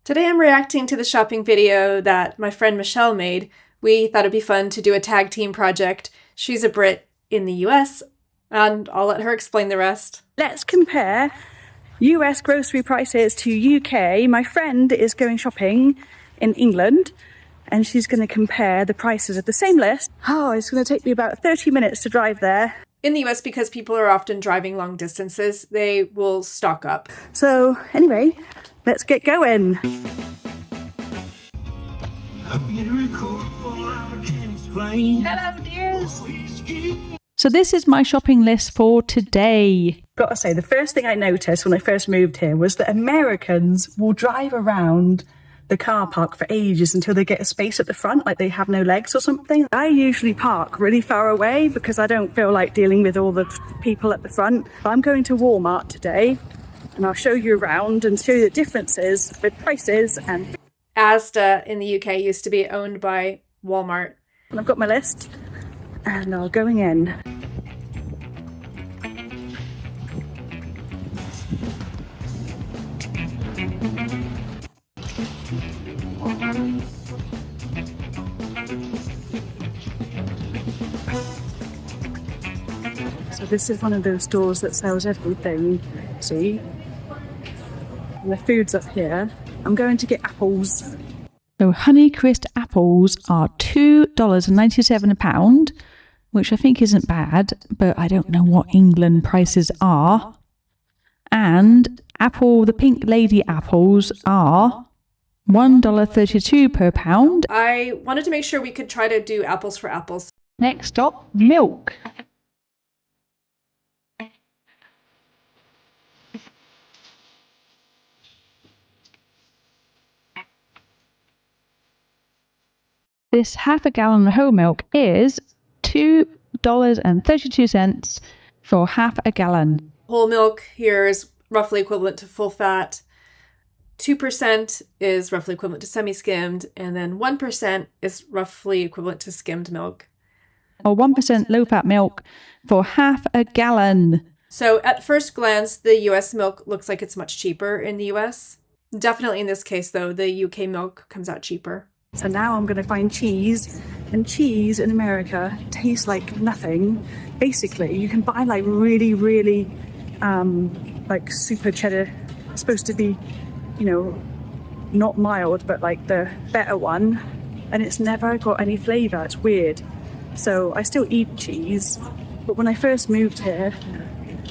Today I'm reacting to the shopping video that my friend Michelle made. We thought it'd be fun to do a tag team project. She's a Brit in the US, and I'll let her explain the rest. Let's compare US grocery prices to UK. My friend is going shopping in England and she's going to compare the prices of the same list. Oh, it's going to take me about 30 minutes to drive there. In the US, because people are often driving long distances, they will stock up. So anyway, let's get going. Hello, dears. So this is my shopping list for today. Gotta say, the first thing I noticed when I first moved here was that Americans will drive around the car park for ages until they get a space at the front, like they have no legs or something. I usually park really far away because I don't feel like dealing with all the people at the front. I'm going to Walmart today and I'll show you around and show you the differences with prices. And Asda in the UK used to be owned by Walmart. I've got my list and I'm going in. So this is one of those stores that sells everything, see? And the food's up here. I'm going to get apples. So Honeycrisp apples are $2.97 a pound, which I think isn't bad, but I don't know what England prices are. And the Pink Lady apples are $1.32 per pound. I wanted to make sure we could try to do apples for apples. Next up, milk. This half a gallon of whole milk is $2.32 for half a gallon. Whole milk here is roughly equivalent to full fat. 2% is roughly equivalent to semi-skimmed, and then 1% is roughly equivalent to skimmed milk. Or 1% low-fat milk for half a gallon. So at first glance, the US milk looks like it's much cheaper in the US. Definitely in this case, though, the UK milk comes out cheaper. So now I'm going to find cheese, and cheese in America tastes like nothing. Basically, you can buy like really, like super cheddar. It's supposed to be, you know, not mild, but like the better one. And it's never got any flavour. It's weird. So I still eat cheese. But when I first moved here,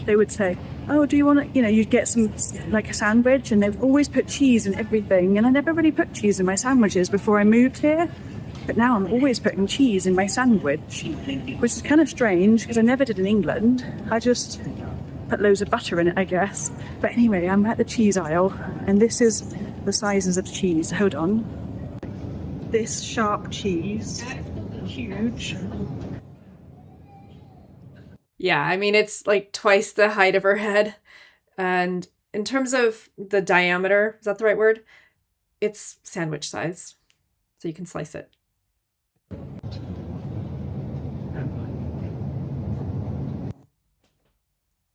they would say, oh, do you want to, you'd get some, like a sandwich, and they've always put cheese in everything. And I never really put cheese in my sandwiches before I moved here. But now I'm always putting cheese in my sandwich, which is kind of strange because I never did in England. I just put loads of butter in it, I guess. But anyway, I'm at the cheese aisle, and this is the sizes of cheese. Hold on. This sharp cheese, huge. Yeah, I mean, it's like twice the height of her head. And in terms of the diameter, is that the right word? It's sandwich sized, so you can slice it.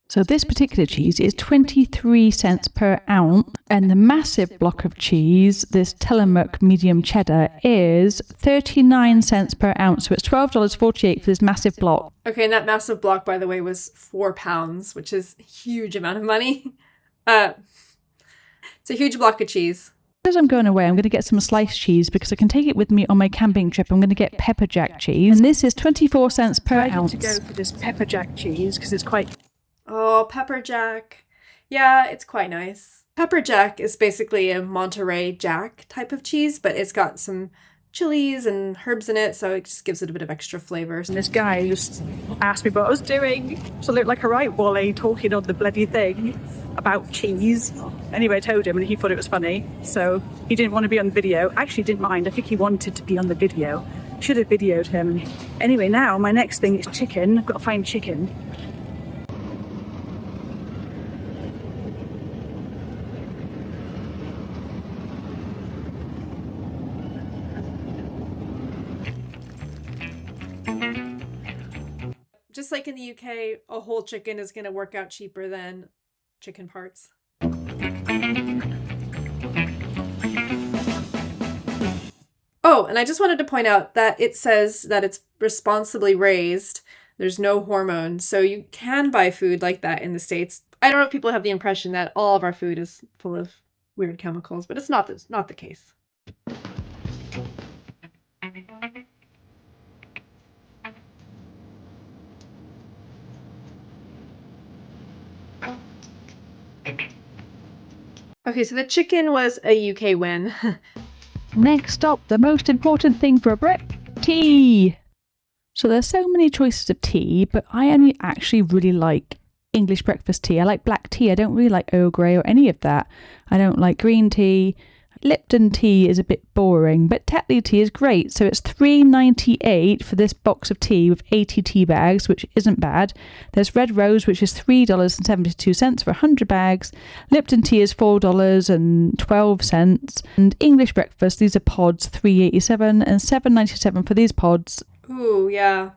So this particular cheese is 23 cents per ounce, and the massive block of cheese, this Tillamook medium cheddar, is 39 cents per ounce. So it's $12.48 for this massive block. Okay, and that massive block, by the way, was 4 pounds, which is a huge amount of money. It's a huge block of cheese. As I'm going away, I'm going to get some sliced cheese because I can take it with me on my camping trip. I'm going to get pepper jack cheese, and this is 24 cents per ounce. I need to go for this pepper jack cheese because it's quite... Oh, pepper jack. Yeah, it's quite nice. Pepper jack is basically a Monterey Jack type of cheese, but it's got some chilies and herbs in it, so it just gives it a bit of extra flavors. And this guy just asked me what I was doing, so I looked like a right wally talking on the bloody thing about cheese. Anyway, I told him and he thought it was funny, so he didn't want to be on the video. Actually, didn't mind. I think he wanted to be on the video. Should have videoed him. Anyway, now my next thing is chicken. I've got to find chicken. Just like in the UK, a whole chicken is going to work out cheaper than chicken parts. Oh, and I just wanted to point out that it says that it's responsibly raised. There's no hormones, so you can buy food like that in the States. I don't know if people have the impression that all of our food is full of weird chemicals, but it's not the case. Okay, so the chicken was a UK win. Next up, the most important thing for a Brit, tea. So there's so many choices of tea, but I only actually really like English breakfast tea. I like black tea. I don't really like Earl Grey or any of that. I don't like green tea. Lipton tea is a bit boring, but Tetley tea is great. So it's $3.98 for this box of tea with 80 tea bags, which isn't bad. There's Red Rose, which is $3.72 for 100 bags. Lipton tea is $4.12. And English breakfast, these are pods, $3.87 and $7.97 for these pods. Ooh, yeah.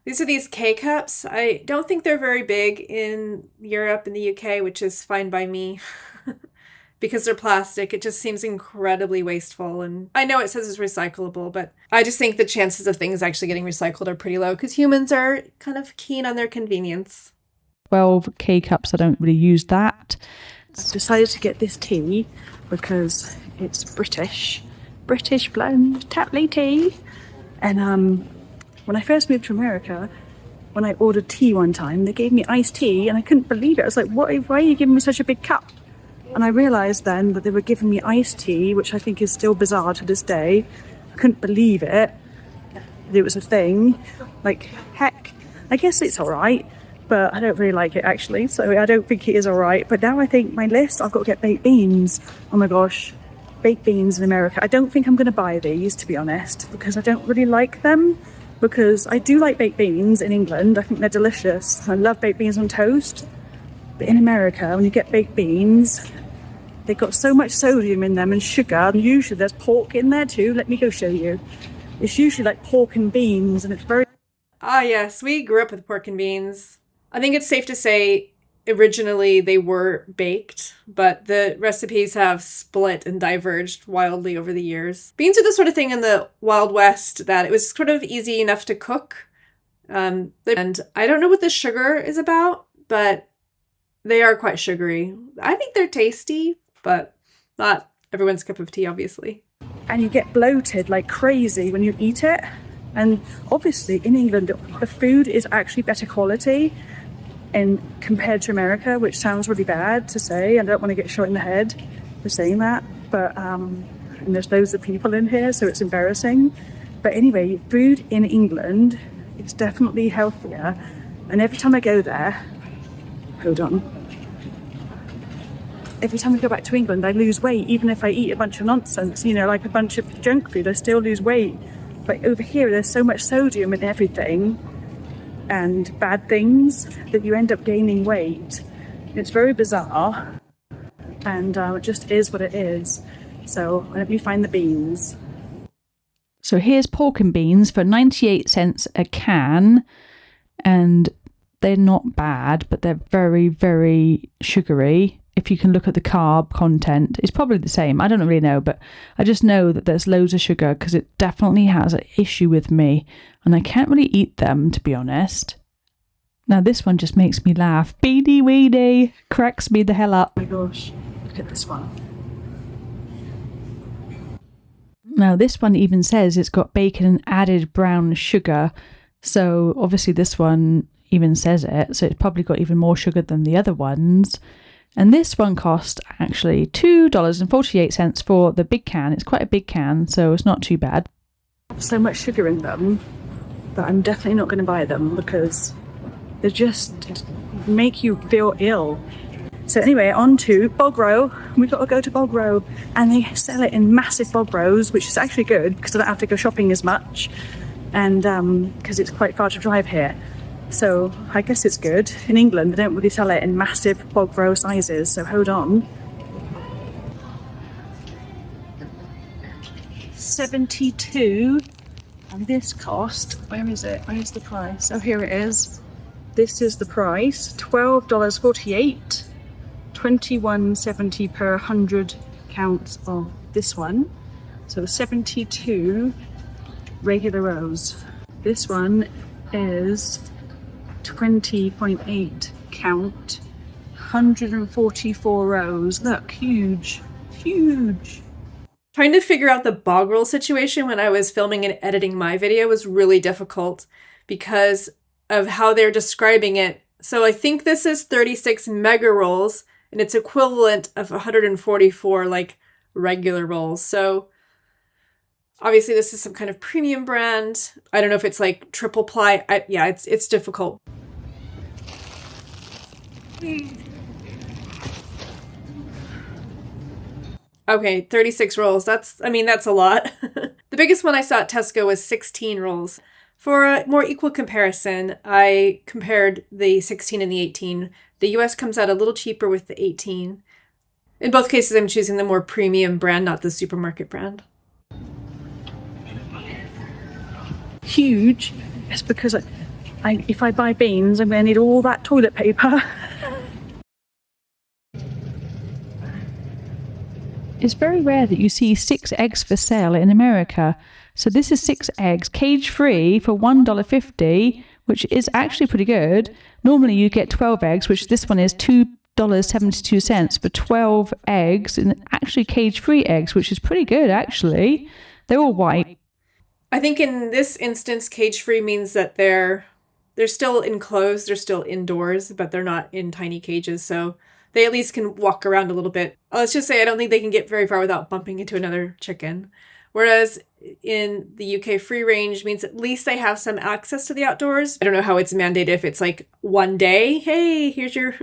These are these K-cups. I don't think they're very big in Europe and the UK, which is fine by me. Because they're plastic, it just seems incredibly wasteful. And I know it says it's recyclable, but I just think the chances of things actually getting recycled are pretty low because humans are kind of keen on their convenience. 12 K-cups, I don't really use that. I've decided to get this tea because it's British blend, Tetley tea. And when I first moved to America, when I ordered tea one time, they gave me iced tea and I couldn't believe it. I was like, why are you giving me such a big cup? And I realised then that they were giving me iced tea, which I think is still bizarre to this day. I couldn't believe it. It was a thing. Like, heck, I guess it's all right, but I don't really like it actually, so I don't think it is all right. But now I think my list, I've got to get baked beans. Oh my gosh, baked beans in America. I don't think I'm going to buy these, to be honest, because I don't really like them. Because I do like baked beans in England. I think they're delicious. I love baked beans on toast. But in America, when you get baked beans, they've got so much sodium in them and sugar. And usually there's pork in there too. Let me go show you. It's usually like pork and beans, and it's very... Ah, yes, we grew up with pork and beans. I think it's safe to say originally they were baked, but the recipes have split and diverged wildly over the years. Beans are the sort of thing in the Wild West that it was sort of easy enough to cook. And I don't know what the sugar is about, but they are quite sugary. I think they're tasty, but not everyone's cup of tea, obviously. And you get bloated like crazy when you eat it. And obviously in England, the food is actually better quality and compared to America, which sounds really bad to say. I don't want to get shot in the head for saying that, but and there's loads of people in here, so it's embarrassing. But anyway, food in England is definitely healthier. And every time I go there, hold on. Every time I go back to England, I lose weight, even if I eat a bunch of nonsense, you know, like a bunch of junk food, I still lose weight. But over here, there's so much sodium in everything and bad things that you end up gaining weight. It's very bizarre, and it just is what it is. So let me find the beans. So here's pork and beans for 98 cents a can, and they're not bad, but they're very, very sugary. If you can look at the carb content, it's probably the same. I don't really know, but I just know that there's loads of sugar because it definitely has an issue with me and I can't really eat them, to be honest. Now this one just makes me laugh. Beady weedy, cracks me the hell up. Oh my gosh, look at this one. Now this one even says it's got bacon and added brown sugar. So obviously this one even says it. So it's probably got even more sugar than the other ones. And this one cost actually $2.48 for the big can. It's quite a big can, so it's not too bad. So much sugar in them, but I'm definitely not going to buy them because they just make you feel ill. So anyway, on to Bog Row. We've got to go to Bog Row, and they sell it in massive Bog Rows, which is actually good because I don't have to go shopping as much, and because it's quite far to drive here. So I guess it's good. In England, they don't really sell it in massive Bog Row sizes, so hold on. 72, and this cost, where is it? Where's the price? Oh, here it is. This is the price, $12.48, $21.70 per 100 counts of this one. So 72 regular rows. This one is 20.8 count, 144 rows. Look, huge, huge. Trying to figure out the bog roll situation when I was filming and editing my video was really difficult because of how they're describing it. So I think this is 36 mega rolls and it's equivalent of 144 like regular rolls. So obviously this is some kind of premium brand. I don't know if it's like triple ply. Yeah, it's difficult. Okay, 36 rolls. That's a lot. The biggest one I saw at Tesco was 16 rolls. For a more equal comparison, I compared the 16 and the 18. The US comes out a little cheaper with the 18. In both cases, I'm choosing the more premium brand, not the supermarket brand. Huge. It's because if I buy beans, I'm going to need all that toilet paper. It's very rare that you see 6 eggs for sale in America. So this is 6 eggs, cage-free for $1.50, which is actually pretty good. Normally you get 12 eggs, which this one is $2.72 for 12 eggs, and actually cage-free eggs, which is pretty good actually. They're all white. I think in this instance, cage-free means that they're still enclosed, they're still indoors, but they're not in tiny cages, so they at least can walk around a little bit. Let's just say I don't think they can get very far without bumping into another chicken. Whereas in the UK, free range means at least they have some access to the outdoors. I don't know how it's mandated, if it's like one day, hey, here's your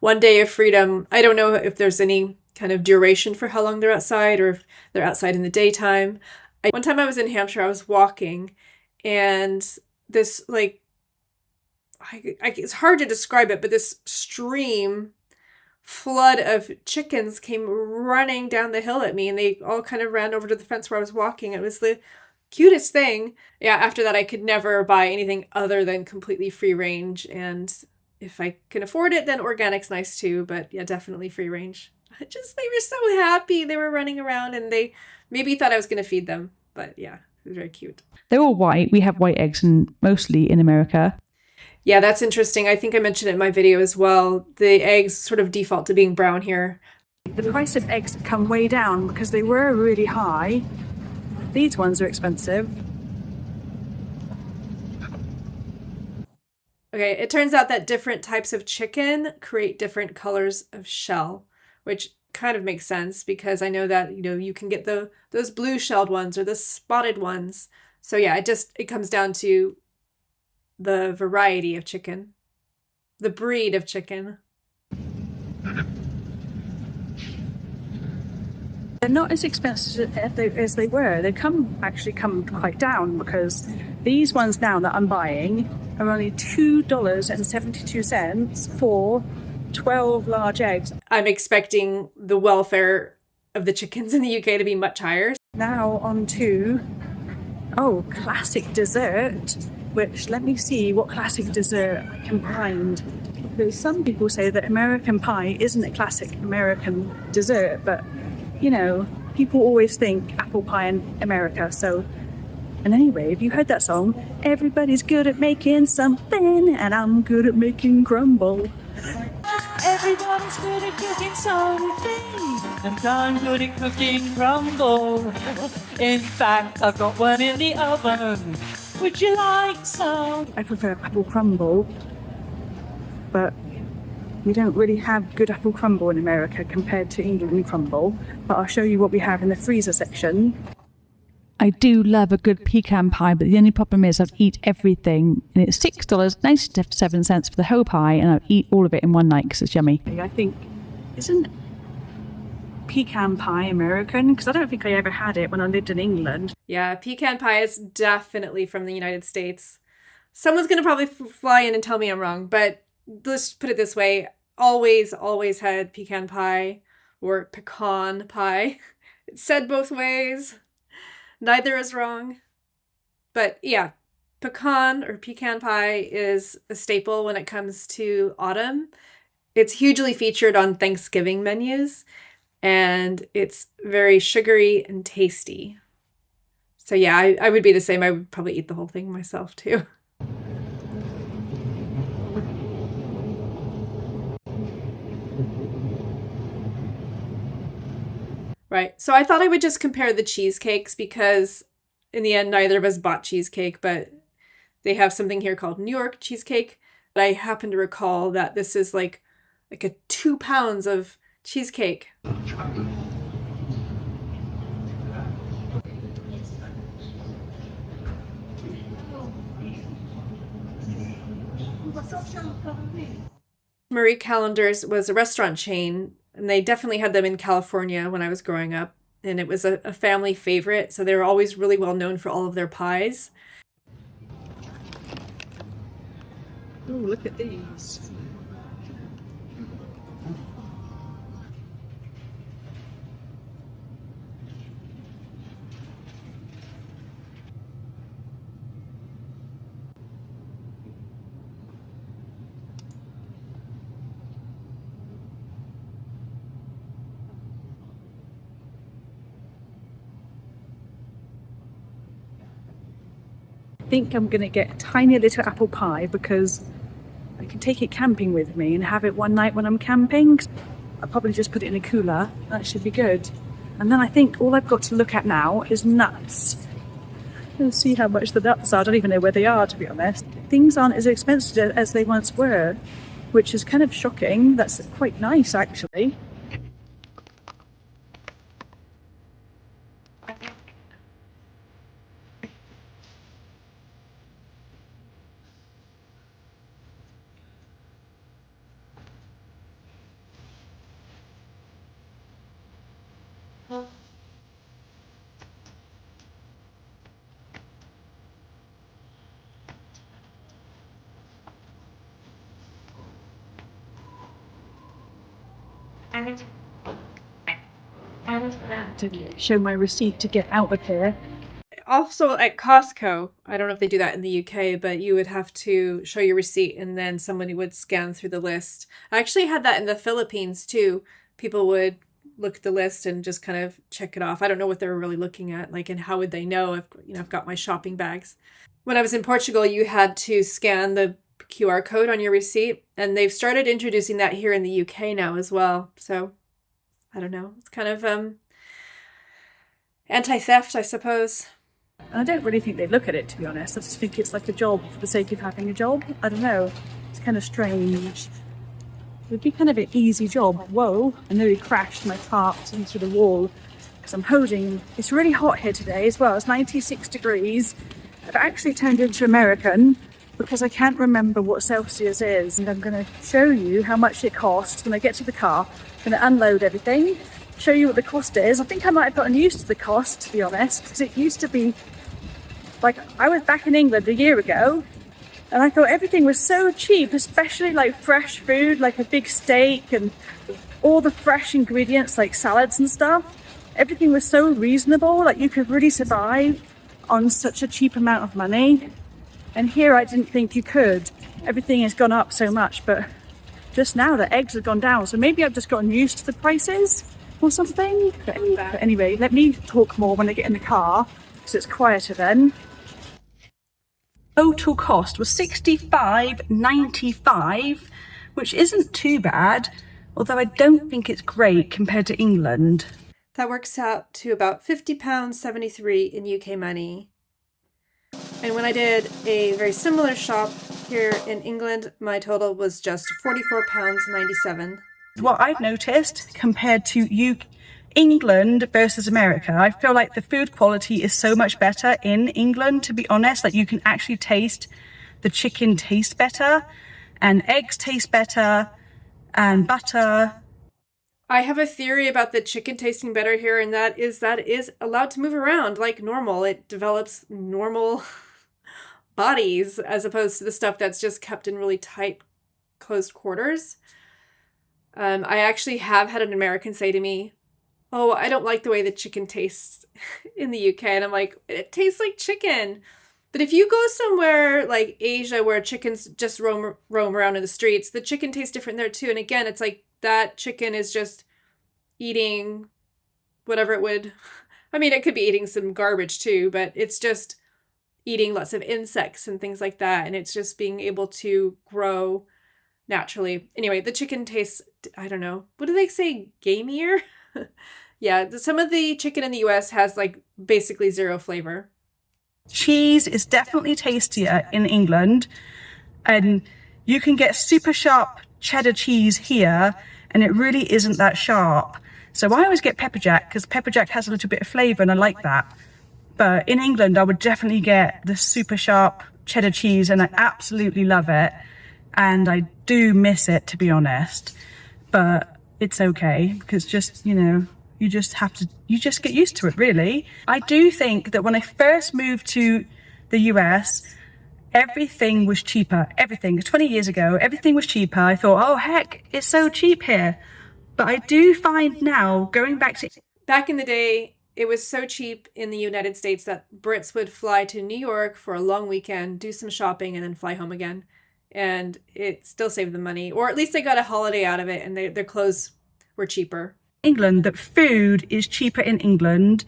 one day of freedom. I don't know if there's any kind of duration for how long they're outside or if they're outside in the daytime. One time I was in Hampshire, I was walking and this like, it's hard to describe it, but this flood of chickens came running down the hill at me and they all kind of ran over to the fence where I was walking. It was the cutest thing. Yeah, after that I could never buy anything other than completely free range, and if I can afford it then organic's nice too, but yeah, definitely free range. They were so happy. They were running around and they maybe thought I was going to feed them, but yeah, it was very cute. They're all white. We have white eggs mostly in America. Yeah, that's interesting. I think I mentioned it in my video as well. The eggs sort of default to being brown here. The price of eggs come way down because they were really high. These ones are expensive. Okay, it turns out that different types of chicken create different colors of shell, which kind of makes sense because I know that, you can get those blue-shelled ones or the spotted ones. So yeah, it comes down to the variety of chicken, the breed of chicken. They're not as expensive as they were. They actually come quite down because these ones now that I'm buying are only $2.72 for 12 large eggs. I'm expecting the welfare of the chickens in the UK to be much higher. Now on to, classic dessert. Which, let me see what classic dessert I can find. Because some people say that American pie isn't a classic American dessert, but, people always think apple pie in America, so... And anyway, have you heard that song? Everybody's good at making something, and I'm good at making crumble. Everybody's good at cooking something, and I'm good at cooking crumble. In fact, I've got one in the oven. Would you like some? I prefer apple crumble, but we don't really have good apple crumble in America compared to England crumble. But I'll show you what we have in the freezer section. I do love a good pecan pie, but the only problem is I'd eat everything, and it's $6.97 for the whole pie, and I'll eat all of it in one night because it's yummy. I think, isn't pecan pie American? Because I don't think I ever had it when I lived in England. Yeah, pecan pie is definitely from the United States. Someone's going to probably fly in and tell me I'm wrong, but let's put it this way. Always had pecan pie or pecan pie. It's said both ways. Neither is wrong. But yeah, pecan or pecan pie is a staple when it comes to autumn. It's hugely featured on Thanksgiving menus. and it's very sugary and tasty. So yeah, I would be the same. I would probably eat the whole thing myself too. Right. So I thought I would just compare the cheesecakes because in the end, neither of us bought cheesecake, but they have something here called New York cheesecake. But I happen to recall that this is like a 2 pounds of cheesecake. Marie Callender's was a restaurant chain, and they definitely had them in California when I was growing up. And it was a family favorite, so they were always really well known for all of their pies. Oh, look at these. I think I'm going to get a tiny little apple pie because I can take it camping with me and have it one night when I'm camping. I'll probably just put it in a cooler. That should be good. And then I think all I've got to look at now is nuts. Let's see how much the nuts are. I don't even know where they are, to be honest. Things aren't as expensive as they once were, which is kind of shocking. That's quite nice, actually. To show my receipt to get out of here. Also at Costco, I don't know if they do that in the UK, but you would have to show your receipt and then somebody would scan through the list. I actually had that in the Philippines too. People would look at the list and just kind of check it off. I don't know what they were really looking at, like, and how would they know if, I've got my shopping bags. When I was in Portugal, you had to scan the QR code on your receipt, and they've started introducing that here in the UK now as well. So I don't know. It's kind of anti-theft, I suppose. And I don't really think they look at it, to be honest. I just think it's like a job for the sake of having a job. I don't know. It's kind of strange. It would be kind of an easy job. Whoa, I nearly crashed my cart into the wall because I'm holding... It's really hot here today as well. It's 96 degrees. I've actually turned into American because I can't remember what Celsius is. And I'm going to show you how much it costs when I get to the car. I'm going to unload everything, show you what the cost is. I think I might have gotten used to the cost, to be honest, because it used to be... Like, I was back in England a year ago, and I thought everything was so cheap, especially like fresh food, like a big steak and all the fresh ingredients like salads and stuff. Everything was so reasonable, like you could really survive on such a cheap amount of money. And here I didn't think you could. Everything has gone up so much, but just now the eggs have gone down. So maybe I've just gotten used to the prices or something. But anyway, let me talk more when I get in the car, because it's quieter then. Total cost was $65.95, which isn't too bad, although I don't think it's great compared to England. That works out to about £50.73 in UK money. And when I did a very similar shop here in England, my total was just £44.97. What I've noticed compared to England versus America, I feel like the food quality is so much better in England, to be honest. Like, you can actually taste the chicken taste better, and eggs taste better, and butter. I have a theory about the chicken tasting better here, and that is allowed to move around like normal. It develops normal bodies as opposed to the stuff that's just kept in really tight, closed quarters. I actually have had an American say to me, "Oh, I don't like the way the chicken tastes in the UK." And I'm like, it tastes like chicken. But if you go somewhere like Asia where chickens just roam around in the streets, the chicken tastes different there too. And again, it's like that chicken is just eating whatever it would. I mean, it could be eating some garbage too, but it's just eating lots of insects and things like that. And it's just being able to grow naturally. Anyway, the chicken tastes, I don't know, what do they say? Gamier? Yeah, some of the chicken in the US has like basically zero flavor. Cheese is definitely tastier in England, and you can get super sharp cheddar cheese here, and it really isn't that sharp. So I always get pepper jack because pepper jack has a little bit of flavour and I like that. But in England, I would definitely get the super sharp cheddar cheese, and I absolutely love it. And I do miss it, to be honest. But it's okay because just, you know, you just get used to it, really. I do think that when I first moved to the US, everything was cheaper. Everything. 20 years ago, everything was cheaper. I thought, oh, heck, it's so cheap here. But I do find now, going back to... Back in the day, it was so cheap in the United States that Brits would fly to New York for a long weekend, do some shopping, and then fly home again. And it still saved them money. Or at least they got a holiday out of it, and their clothes were cheaper. England, that food is cheaper in England,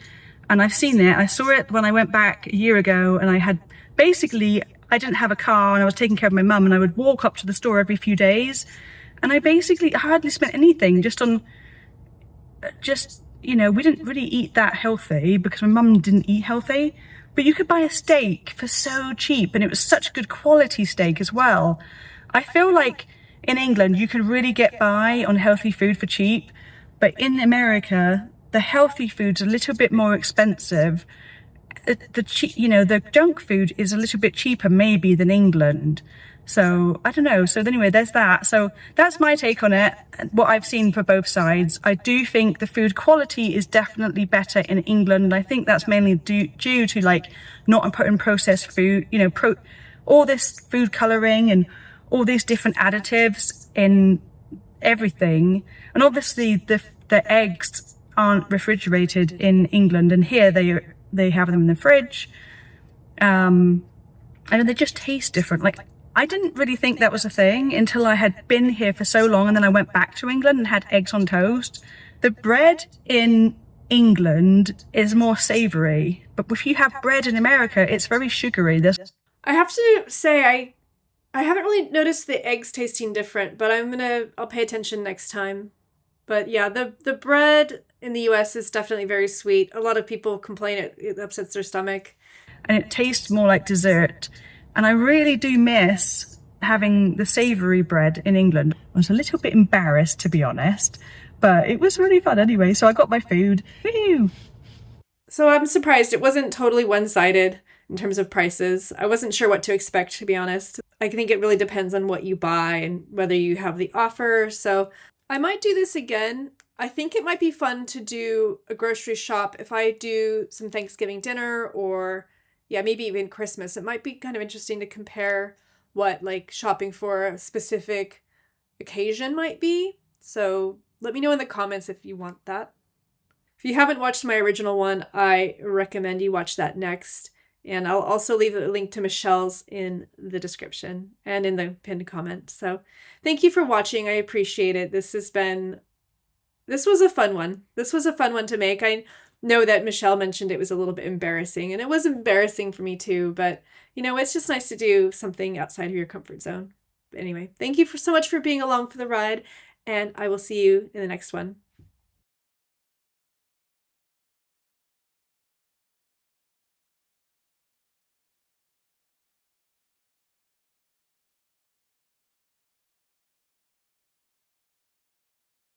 and I've seen it. I saw it when I went back a year ago, and I didn't have a car, and I was taking care of my mum, and I would walk up to the store every few days, and I basically hardly spent anything you know, we didn't really eat that healthy because my mum didn't eat healthy, but you could buy a steak for so cheap, and it was such good quality steak as well. I feel like in England you can really get by on healthy food for cheap, but in America the healthy food's a little bit more expensive. The junk food is a little bit cheaper maybe than England. So I don't know. So anyway, there's that. So that's my take on it, what I've seen for both sides. I do think the food quality is definitely better in England, and I think that's mainly due to like not putting processed food, you know, all this food colouring and all these different additives in everything. And obviously the eggs aren't refrigerated in England, and here they have them in the fridge. And they just taste different. Like, I didn't really think that was a thing until I had been here for so long, and then I went back to England and had eggs on toast. The bread in England is more savoury, but if you have bread in America, it's very sugary. I have to say, I haven't really noticed the eggs tasting different, but I'll pay attention next time. But yeah, the bread in the US is definitely very sweet. A lot of people complain it upsets their stomach. And it tastes more like dessert. And I really do miss having the savoury bread in England. I was a little bit embarrassed, to be honest, but it was really fun anyway. So I got my food. Woo! So I'm surprised it wasn't totally one-sided in terms of prices. I wasn't sure what to expect, to be honest. I think it really depends on what you buy and whether you have the offer. So I might do this again. I think it might be fun to do a grocery shop if I do some Thanksgiving dinner, or yeah, maybe even Christmas. It might be kind of interesting to compare what like shopping for a specific occasion might be. So let me know in the comments if you want that. If you haven't watched my original one, I recommend you watch that next. And I'll also leave a link to Michelle's in the description and in the pinned comment. So thank you for watching. I appreciate it. This was a fun one. This was a fun one to make. I know that Michelle mentioned it was a little bit embarrassing, and it was embarrassing for me too, but you know, it's just nice to do something outside of your comfort zone. But anyway, thank you so much for being along for the ride, and I will see you in the next one.